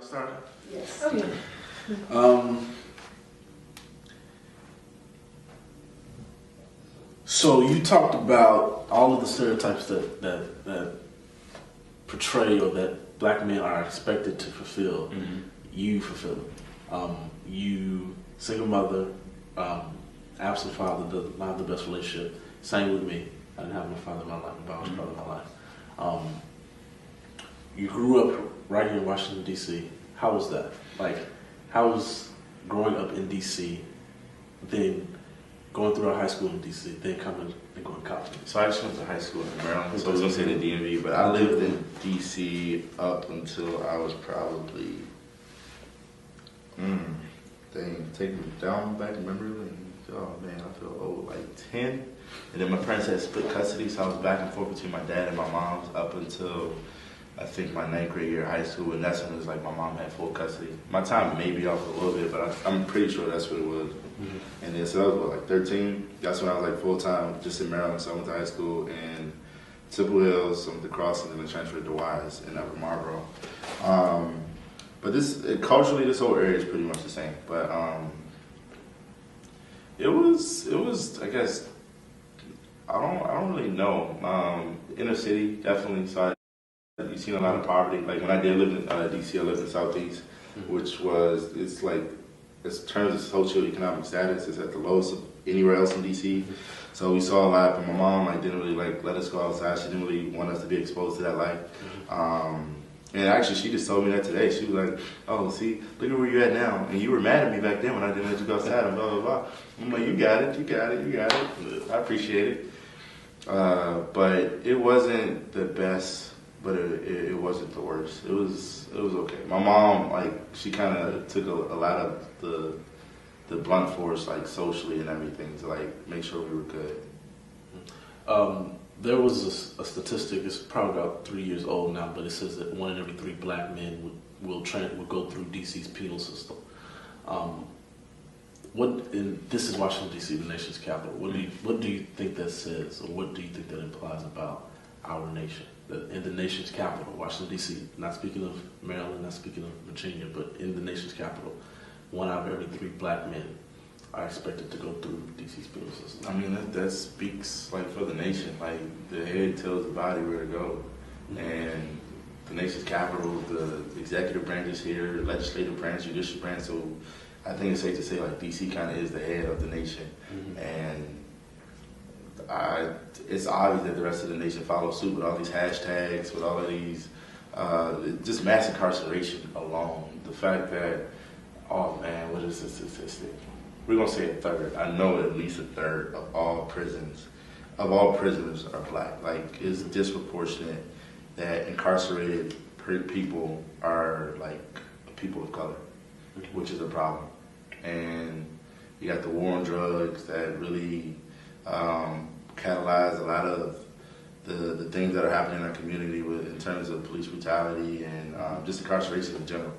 started? Yes. Oh, yeah. So you talked about all of the stereotypes that portray or that black men are expected to fulfill. Mm-hmm. You fulfill them. You single mother, absent father, does not have the best relationship. Same with me. I didn't have my father in my life, my biological father in my life. You grew up right here in Washington, D.C. How was that? Like, how was growing up in D.C., then going through our high school in D.C., then coming and going to college? So I just went to high school in Maryland, so I was going to say the DMV, but I lived in D.C. up until I was probably, take me down back in memory lane. Oh man, I feel old, like 10. And then my parents had split custody, so I was back and forth between my dad and my mom up until I think my 9th grade year of high school, and that's when it was like my mom had full custody. My time may be off a little bit, but I'm pretty sure that's what it was. Mm-hmm. And then so that was like 13. That's when I was like full time, just in Maryland. So I went to high school in Temple Hills, I went to Crossing, and then transferred to Wise in Upper Marlboro. But culturally, this whole area is pretty much the same. But it was I guess I don't really know. Inner city definitely. So you've seen a lot of poverty. Like when I did live in DC, I lived in Southeast, which it's like, in terms of socioeconomic status, it's at the lowest of anywhere else in DC. So we saw a lot, but my mom didn't really let us go outside. She didn't really want us to be exposed to that life. And actually, she just told me that today. She was like, "Oh, see, look at where you're at now. And you were mad at me back then when I didn't let you go outside and blah, blah, blah." I'm like, you got it. I appreciate it. But it wasn't the best, but it wasn't the worst. It was okay. My mom, she kind of took a lot of the blunt force, socially and everything, to make sure we were good. There was a statistic. It's probably about 3 years old now, but it says that 1 in every 3 black men will go through DC's penal system. This is Washington D.C., the nation's capital. What do you think that says, or what do you think that implies about our nation? In the nation's capital, Washington D.C. Not speaking of Maryland, not speaking of Virginia, but in the nation's capital, 1 out of every 3 black men are expected to go through D.C.'s penal system. I mean, that speaks for the nation. The head tells the body where to go, and the nation's capital, the executive branch is here, legislative branch, judicial branch. So I think it's safe to say D.C. kind of is the head of the nation, and it's obvious that the rest of the nation follows suit with all these hashtags, with all of these, just mass incarceration alone. The fact that, oh man, what is this statistic? We're going to say a third. I know at least a third of all prisoners are black. It's disproportionate that incarcerated people are people of color, which is a problem. And you got the war on drugs that really catalyze a lot of the things that are happening in our community in terms of police brutality and just incarceration in general.